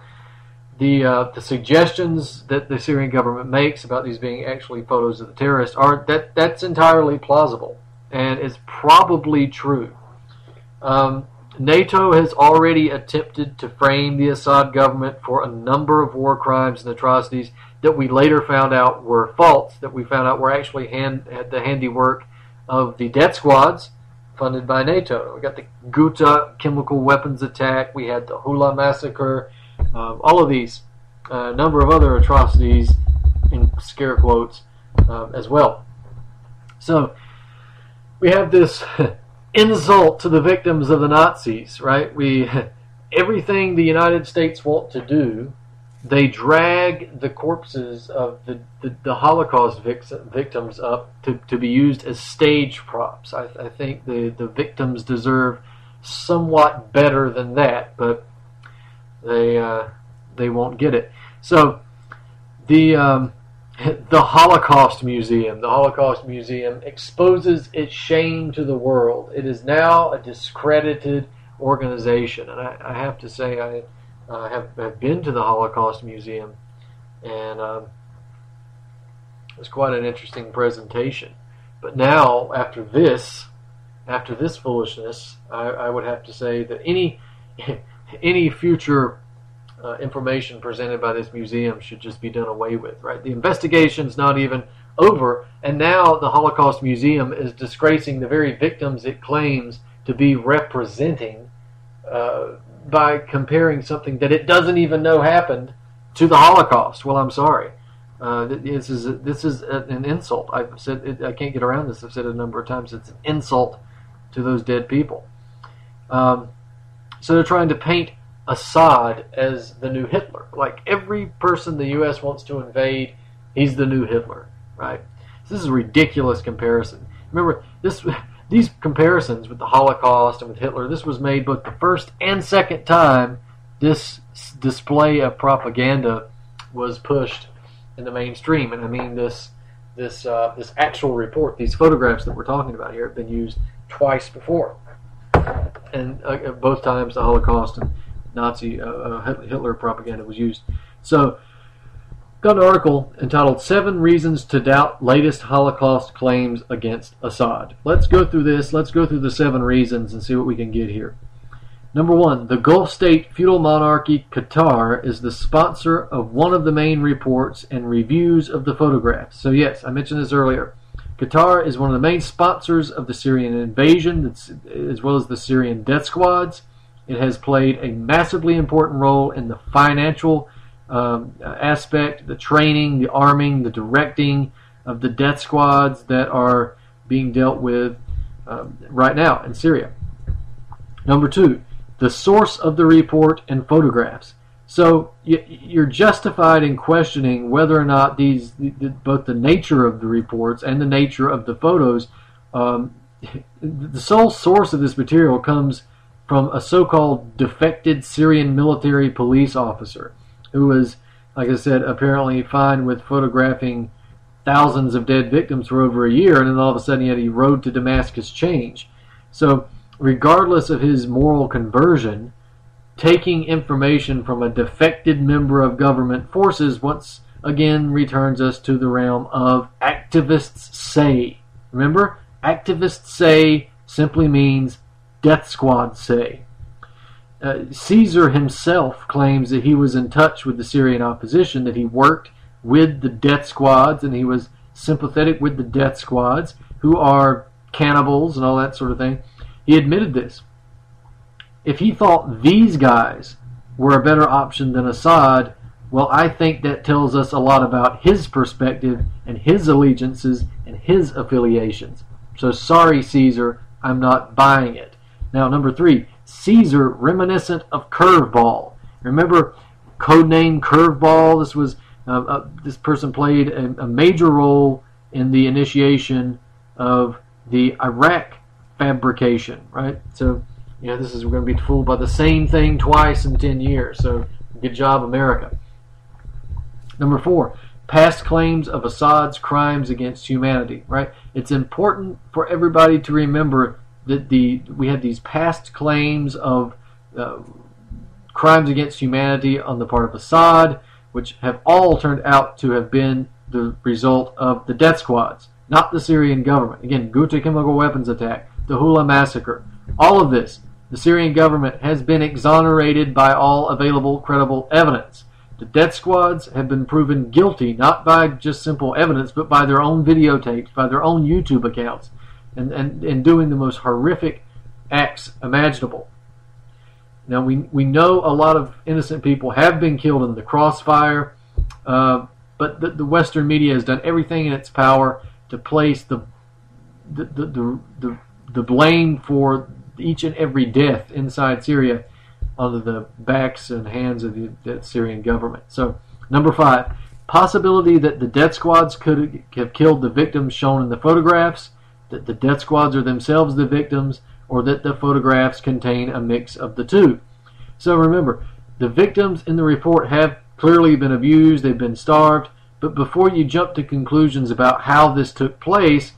the suggestions that the Syrian government makes about these being actually photos of the terrorists that's entirely plausible, and is probably true. NATO has already attempted to frame the Assad government for a number of war crimes and atrocities that we later found out were false, that we found out were actually the handiwork of the death squads funded by NATO. We got the Ghouta chemical weapons attack, we had the Hula massacre, all of these, a number of other atrocities, in scare quotes, as well. So we have this insult to the victims of the Nazis, right? Everything the United States want to do, they drag the corpses of the Holocaust victims up to be used as stage props. I think the victims deserve somewhat better than that, but they won't get it. So the Holocaust Museum exposes its shame to the world. It is now a discredited organization, and I have to say I have been to the Holocaust Museum, and it was quite an interesting presentation. But now, after this foolishness, I would have to say that any future information presented by this museum should just be done away with, right? The investigation's not even over, and now the Holocaust Museum is disgracing the very victims it claims to be representing by comparing something that it doesn't even know happened to the Holocaust. Well, I'm sorry. This is an insult. I've said it, I can't get around this. I've said it a number of times. It's an insult to those dead people. So they're trying to paint Assad as the new Hitler. Like every person the U.S. wants to invade, he's the new Hitler, right? So this is a ridiculous comparison. Remember, these comparisons with the Holocaust and with Hitler, this was made both the first and second time this display of propaganda was pushed in the mainstream. And I mean this actual report, these photographs that we're talking about here, have been used twice before. And both times the Holocaust and Nazi Hitler propaganda was used. So, got an article entitled 7 Reasons to Doubt Latest Holocaust Claims Against Assad. Let's go through this. Let's go through the 7 reasons and see what we can get here. Number 1, the Gulf state feudal monarchy Qatar is the sponsor of one of the main reports and reviews of the photographs. So yes, I mentioned this earlier. Qatar is one of the main sponsors of the Syrian invasion, as well as the Syrian death squads. It has played a massively important role in the financial aspect, the training, the arming, the directing of the death squads that are being dealt with right now in Syria. Number 2, the source of the report and photographs. So you're justified in questioning whether or not both the nature of the reports and the nature of the photos, the sole source of this material comes from a so-called defected Syrian military police officer who was, like I said, apparently fine with photographing thousands of dead victims for over a year, and then all of a sudden he had a road to Damascus change. So regardless of his moral conversion, taking information from a defected member of government forces once again returns us to the realm of activists say. Remember, activists say simply means death squad say. Caesar himself claims that he was in touch with the Syrian opposition, that he worked with the death squads, and he was sympathetic with the death squads, who are cannibals and all that sort of thing. He admitted this. If he thought these guys were a better option than Assad, well, I think that tells us a lot about his perspective and his allegiances and his affiliations. So sorry, Caesar, I'm not buying it. Now, number 3, Caesar reminiscent of Curveball. Remember, codename Curveball? This was this person played a major role in the initiation of the Iraq fabrication, right? So, this is, we're going to be fooled by the same thing twice in 10 years. So, good job, America. Number 4, past claims of Assad's crimes against humanity, right? It's important for everybody to remember that we have these past claims of crimes against humanity on the part of Assad, which have all turned out to have been the result of the death squads, not the Syrian government. Again, Ghouta chemical weapons attack, the Hula massacre, all of this, the Syrian government has been exonerated by all available credible evidence. The death squads have been proven guilty, not by just simple evidence, but by their own videotapes, by their own YouTube accounts, and doing the most horrific acts imaginable. Now, we know a lot of innocent people have been killed in the crossfire, but the Western media has done everything in its power to place the blame for each and every death inside Syria onto the backs and hands of the Syrian government. So, number 5, possibility that the death squads could have killed the victims shown in the photographs, that the death squads are themselves the victims, or that the photographs contain a mix of the two. So remember, the victims in the report have clearly been abused, they've been starved, but before you jump to conclusions about how this took place,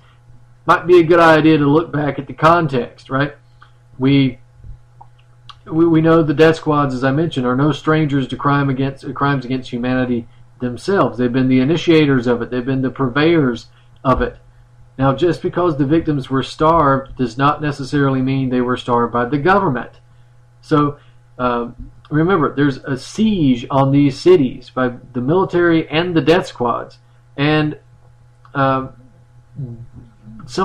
might be a good idea to look back at the context, right? We know the death squads, as I mentioned, are no strangers to crimes against humanity themselves. They've been the initiators of it. They've been the purveyors of it. Now, just because the victims were starved does not necessarily mean they were starved by the government. So, remember, there's a siege on these cities by the military and the death squads. And some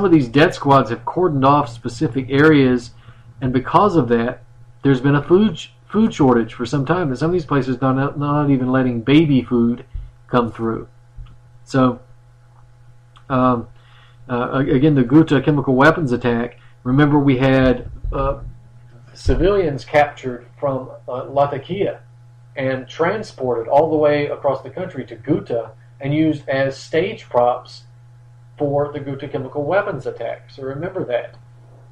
of these death squads have cordoned off specific areas, and because of that, there's been a food shortage for some time. And some of these places are not even letting baby food come through. So, again, the Ghouta chemical weapons attack, remember we had civilians captured from Latakia and transported all the way across the country to Ghouta and used as stage props for the Ghouta chemical weapons attack. So remember that.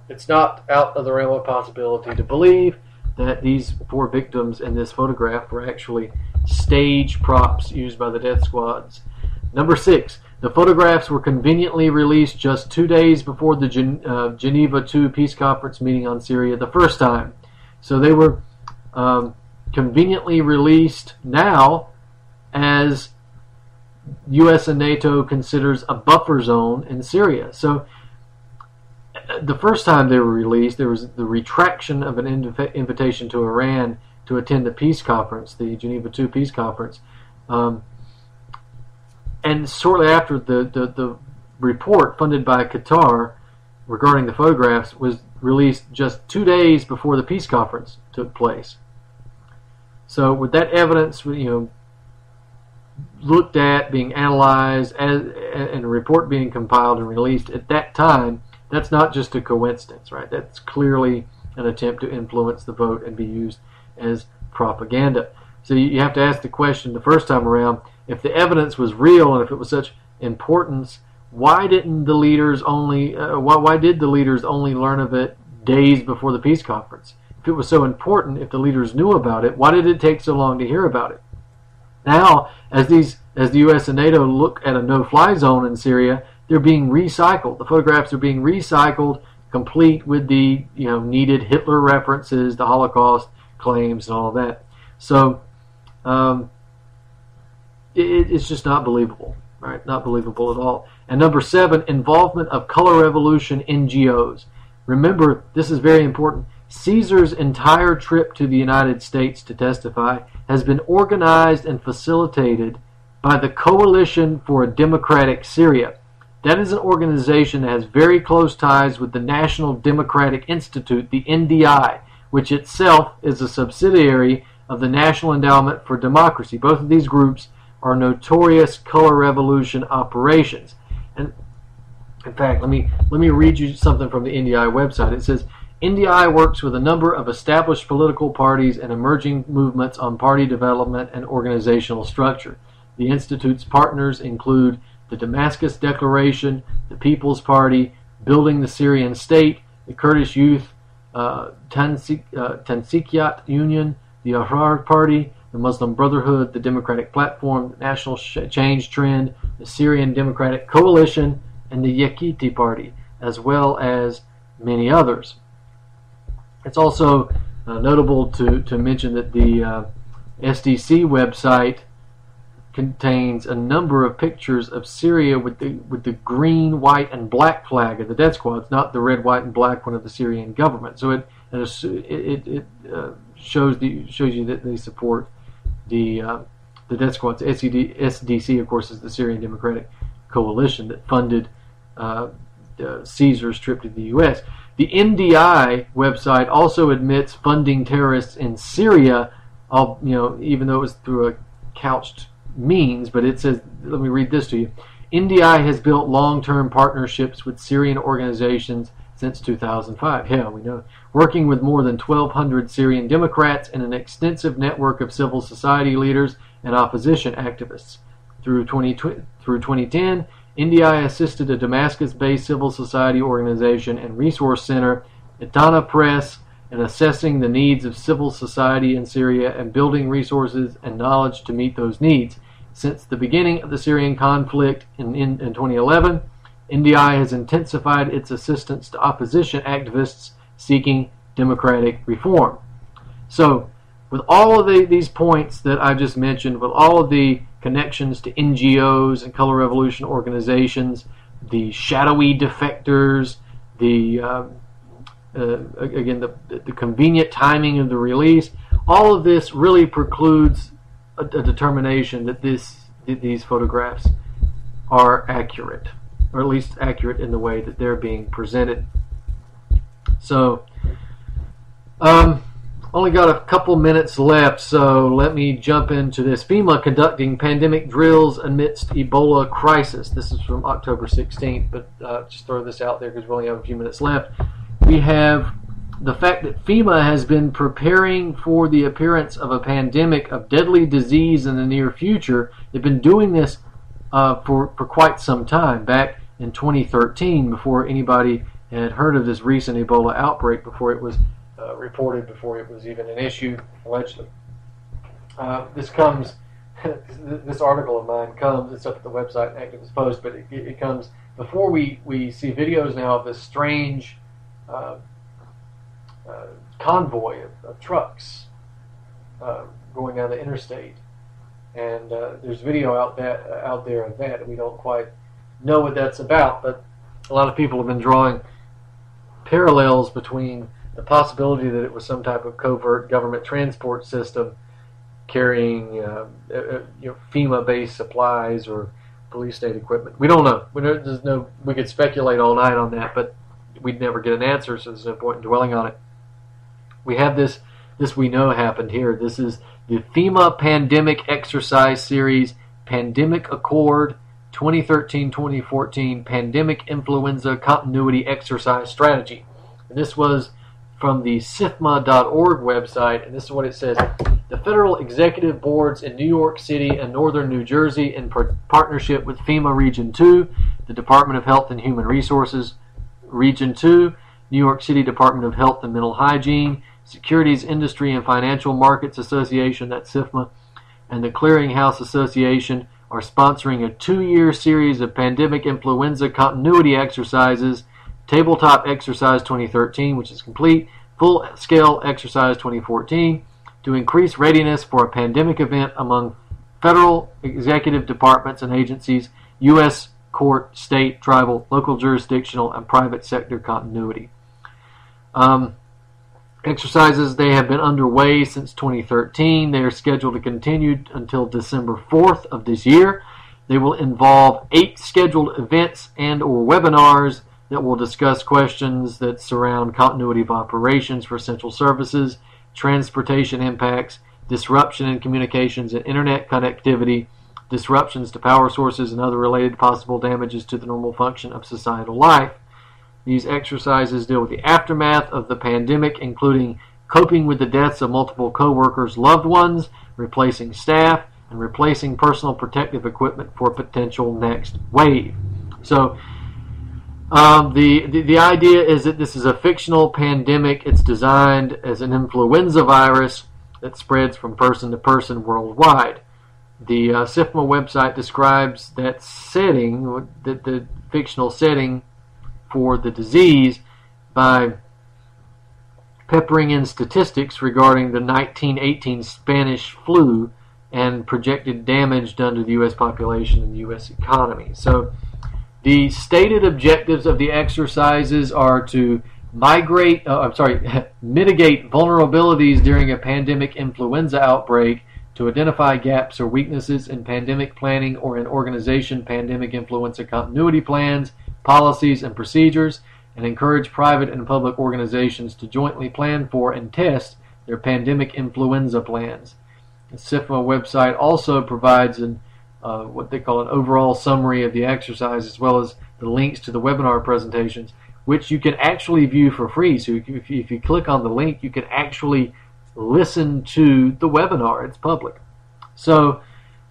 It's not out of the realm of possibility to believe that these 4 victims in this photograph were actually stage props used by the death squads. Number 6, the photographs were conveniently released just 2 days before the Geneva II peace conference meeting on Syria the first time. So they were conveniently released now as U.S. and NATO considers a buffer zone in Syria. So the first time they were released, there was the retraction of an invitation to Iran to attend the peace conference, the Geneva II peace conference. And shortly after, the report funded by Qatar regarding the photographs was released just 2 days before the peace conference took place. So with that evidence, looked at, being analyzed, and a report being compiled and released at that time, that's not just a coincidence, right? That's clearly an attempt to influence the vote and be used as propaganda. So you have to ask the question the first time around, if the evidence was real and if it was such importance, why didn't the leaders why did the leaders only learn of it days before the peace conference? If it was so important, if the leaders knew about it, why did it take so long to hear about it? Now, as the U.S. and NATO look at a no-fly zone in Syria, they're being recycled. The photographs are being recycled, complete with the needed Hitler references, the Holocaust claims, and all of that. So it's just not believable, right? Not believable at all. And number 7, involvement of color revolution NGOs. Remember, this is very important. Caesar's entire trip to the United States to testify has been organized and facilitated by the Coalition for a Democratic Syria. That is an organization that has very close ties with the National Democratic Institute, the NDI, which itself is a subsidiary of the National Endowment for Democracy. Both of these groups are notorious color revolution operations. And in fact, let me read you something from the NDI website. It says, NDI works with a number of established political parties and emerging movements on party development and organizational structure. The Institute's partners include the Damascus Declaration, the People's Party, Building the Syrian State, the Kurdish Youth Tansikiyat Union, the Ahrar Party, the Muslim Brotherhood, the Democratic Platform, the National Change Trend, the Syrian Democratic Coalition, and the Yekiti Party, as well as many others. It's also notable to mention that the SDC website contains a number of pictures of Syria with the green, white, and black flag of the death squads, not the red, white, and black one of the Syrian government. So it shows you that they support the death squads. SDC, of course, is the Syrian Democratic Coalition that funded Caesar's trip to the U.S. The NDI website also admits funding terrorists in Syria, even though it was through a couched means, but it says, let me read this to you. NDI has built long-term partnerships with Syrian organizations since 2005. Yeah, we know. Working with more than 1,200 Syrian Democrats and an extensive network of civil society leaders and opposition activists. Through 2010, NDI assisted a Damascus-based civil society organization and resource center, Itana Press, in assessing the needs of civil society in Syria and building resources and knowledge to meet those needs. Since the beginning of the Syrian conflict in 2011, NDI has intensified its assistance to opposition activists seeking democratic reform. So, with all of these points that I just mentioned, with all of the connections to NGOs and color revolution organizations, the shadowy defectors, the convenient timing of the release, all of this really precludes a determination that these photographs are accurate, or at least accurate in the way that they're being presented. So, only got a couple minutes left, so let me jump into this. FEMA conducting pandemic drills amidst Ebola crisis. This is from October 16th, but just throw this out there because we only have a few minutes left. We have the fact that FEMA has been preparing for the appearance of a pandemic of deadly disease in the near future. They've been doing this for quite some time, back in 2013, before anybody had heard of this recent Ebola outbreak, before it was reported, before it was even an issue, allegedly. This article of mine comes, it's up at the website, Activist Post, but it comes before we see videos now of this strange convoy of trucks going down the interstate, and there's video out there of that, and we don't quite know what that's about, but a lot of people have been drawing parallels between the possibility that it was some type of covert government transport system carrying FEMA-based supplies or police state equipment. We don't know. We could speculate all night on that, but we'd never get an answer, so there's no point in dwelling on it. We have this we know happened here. This is the FEMA Pandemic Exercise Series Pandemic Accord 2013-2014 Pandemic Influenza Continuity Exercise Strategy. And this was from the SIFMA.org website, and this is what it says. The federal executive boards in New York City and northern New Jersey, in partnership with FEMA Region 2, the Department of Health and Human Resources Region 2, New York City Department of Health and Mental Hygiene, Securities Industry and Financial Markets Association, that's SIFMA, and the Clearinghouse Association are sponsoring a 2-year series of pandemic influenza continuity exercises, Tabletop Exercise 2013, which is complete, Full-Scale Exercise 2014, to increase readiness for a pandemic event among federal executive departments and agencies, U.S. court, state, tribal, local jurisdictional, and private sector continuity. Exercises, they have been underway since 2013. They are scheduled to continue until December 4th of this year. They will involve 8 scheduled events and or webinars that will discuss questions that surround continuity of operations for essential services, transportation impacts, disruption in communications and internet connectivity, disruptions to power sources, and other related possible damages to the normal function of societal life. These exercises deal with the aftermath of the pandemic, including coping with the deaths of multiple co-workers' loved ones, replacing staff, and replacing personal protective equipment for potential next wave. So the idea is that this is a fictional pandemic. It's designed as an influenza virus that spreads from person to person worldwide. The SIFMA website describes that setting, the fictional setting for the disease, by peppering in statistics regarding the 1918 Spanish flu and projected damage done to the U.S. population and the U.S. economy. So the stated objectives of the exercises are to mitigate vulnerabilities during a pandemic influenza outbreak, to identify gaps or weaknesses in pandemic planning or in organization pandemic influenza continuity plans, policies, and procedures, and encourage private and public organizations to jointly plan for and test their pandemic influenza plans. The SIFMA website also provides what they call an overall summary of the exercise, as well as the links to the webinar presentations, which you can actually view for free. So if you click on the link, you can actually listen to the webinar. It's public. So,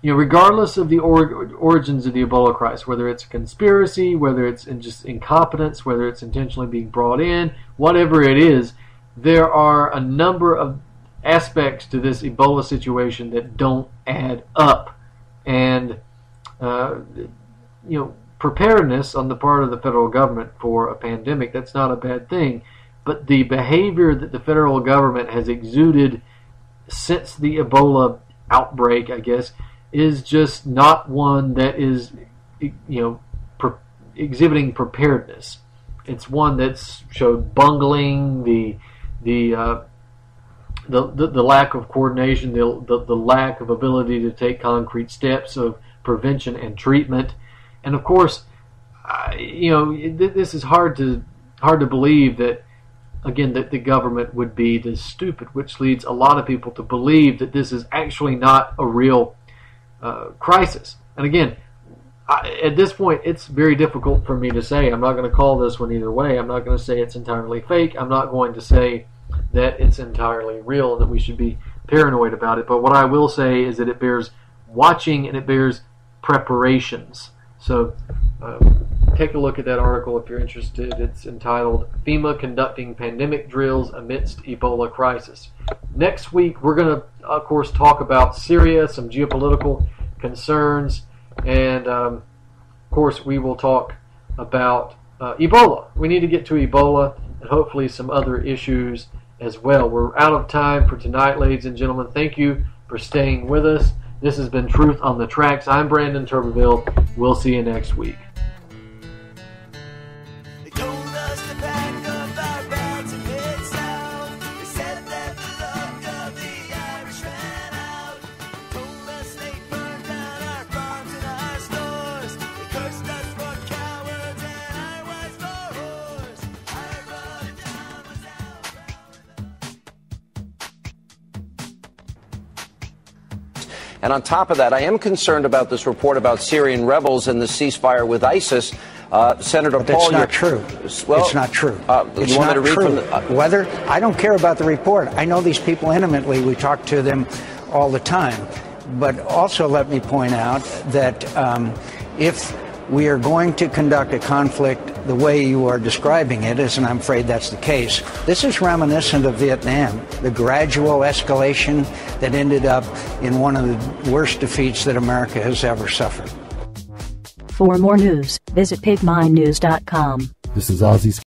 regardless of the origins of the Ebola crisis, whether it's a conspiracy, whether it's just incompetence, whether it's intentionally being brought in, whatever it is, there are a number of aspects to this Ebola situation that don't add up. And, preparedness on the part of the federal government for a pandemic, that's not a bad thing. But the behavior that the federal government has exuded since the Ebola outbreak, I guess, is just not one that is, exhibiting preparedness. It's one that's showed bungling, the lack of coordination, the lack of ability to take concrete steps of prevention and treatment, and of course, this is hard to believe that. Again, that the government would be this stupid, which leads a lot of people to believe that this is actually not a real crisis. And again, at this point, it's very difficult for me to say. I'm not going to call this one either way. I'm not going to say it's entirely fake. I'm not going to say that it's entirely real and that we should be paranoid about it. But what I will say is that it bears watching and it bears preparations. So take a look at that article if you're interested. It's entitled FEMA Conducting Pandemic Drills Amidst Ebola Crisis. Next week, we're going to, of course, talk about Syria, some geopolitical concerns, and, of course, we will talk about Ebola. We need to get to Ebola and hopefully some other issues as well. We're out of time for tonight, ladies and gentlemen. Thank you for staying with us. This has been Truth on the Tracks. I'm Brandon Turbeville. We'll see you next week. And on top of that, I am concerned about this report about Syrian rebels and the ceasefire with ISIS. Senator Paul, that's not true. Well, it's not true. It's not true. Whether I don't care about the report. I know these people intimately. We talk to them all the time. But also, let me point out that if we are going to conduct a conflict the way you are describing it, and I'm afraid that's the case, this is reminiscent of Vietnam, the gradual escalation that ended up in one of the worst defeats that America has ever suffered. For more news, visit pigminenews.com. This is Ozzy's